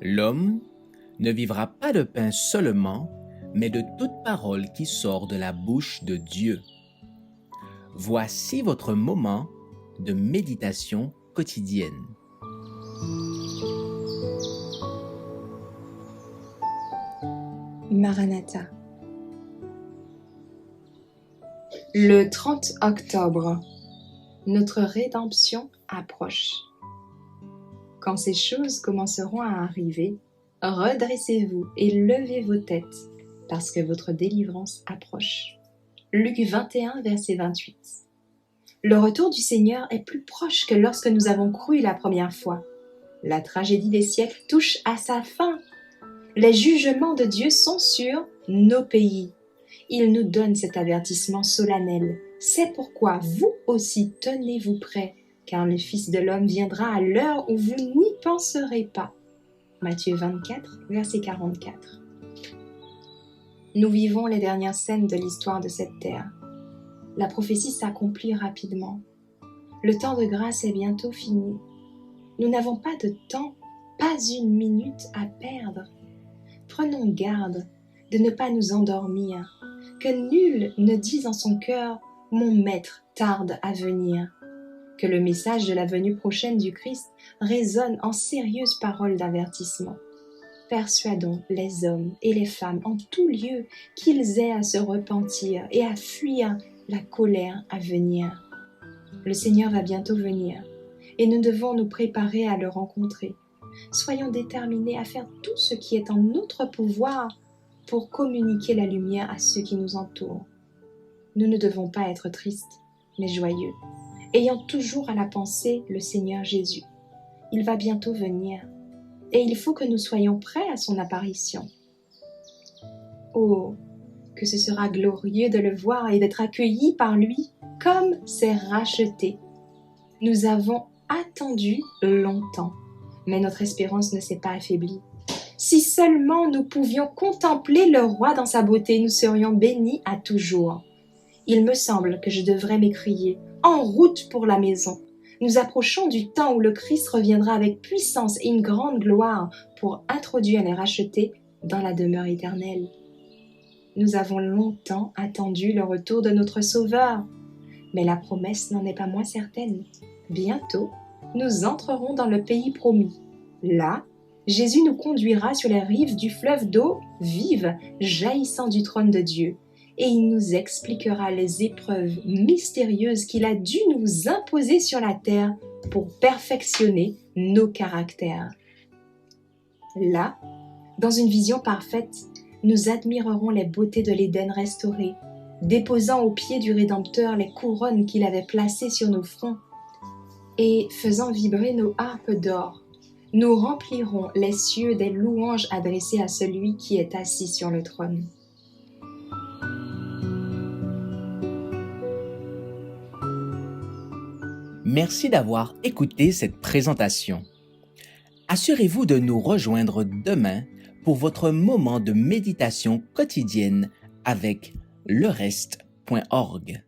L'homme ne vivra pas de pain seulement, mais de toute parole qui sort de la bouche de Dieu. Voici votre moment de méditation quotidienne. Maranatha. Le 30 octobre, notre rédemption approche. Quand ces choses commenceront à arriver, redressez-vous et levez vos têtes, parce que votre délivrance approche. Luc 21, verset 28. Le retour du Seigneur est plus proche que lorsque nous avons cru la première fois. La tragédie des siècles touche à sa fin. Les jugements de Dieu sont sur nos pays. Il nous donne cet avertissement solennel. C'est pourquoi vous aussi tenez-vous prêts, car le Fils de l'homme viendra à l'heure où vous n'y penserez pas. Matthieu 24, verset 44. Nous vivons les dernières scènes de l'histoire de cette terre. La prophétie s'accomplit rapidement. Le temps de grâce est bientôt fini. Nous n'avons pas de temps, pas une minute à perdre. Prenons garde de ne pas nous endormir, que nul ne dise en son cœur « Mon maître tarde à venir », que le message de la venue prochaine du Christ résonne en sérieuses paroles d'avertissement. Persuadons les hommes et les femmes en tout lieu qu'ils aient à se repentir et à fuir la colère à venir. Le Seigneur va bientôt venir et nous devons nous préparer à le rencontrer. Soyons déterminés à faire tout ce qui est en notre pouvoir pour communiquer la lumière à ceux qui nous entourent. Nous ne devons pas être tristes, mais joyeux, ayant toujours à la pensée le Seigneur Jésus. Il va bientôt venir, et il faut que nous soyons prêts à son apparition. Oh, que ce sera glorieux de le voir et d'être accueillis par lui comme ses rachetés. Nous avons attendu longtemps, mais notre espérance ne s'est pas affaiblie. Si seulement nous pouvions contempler le roi dans sa beauté, nous serions bénis à toujours. Il me semble que je devrais m'écrier « En route pour la maison !» Nous approchons du temps où le Christ reviendra avec puissance et une grande gloire pour introduire les rachetés dans la demeure éternelle. Nous avons longtemps attendu le retour de notre Sauveur, mais la promesse n'en est pas moins certaine. Bientôt, nous entrerons dans le pays promis. Là, Jésus nous conduira sur les rives du fleuve d'eau vive jaillissant du trône de Dieu, et il nous expliquera les épreuves mystérieuses qu'il a dû nous imposer sur la terre pour perfectionner nos caractères. Là, dans une vision parfaite, nous admirerons les beautés de l'Éden restauré, déposant aux pieds du Rédempteur les couronnes qu'il avait placées sur nos fronts, et faisant vibrer nos harpes d'or. Nous remplirons les cieux des louanges adressées à celui qui est assis sur le trône. Merci d'avoir écouté cette présentation. Assurez-vous de nous rejoindre demain pour votre moment de méditation quotidienne avec lereste.org.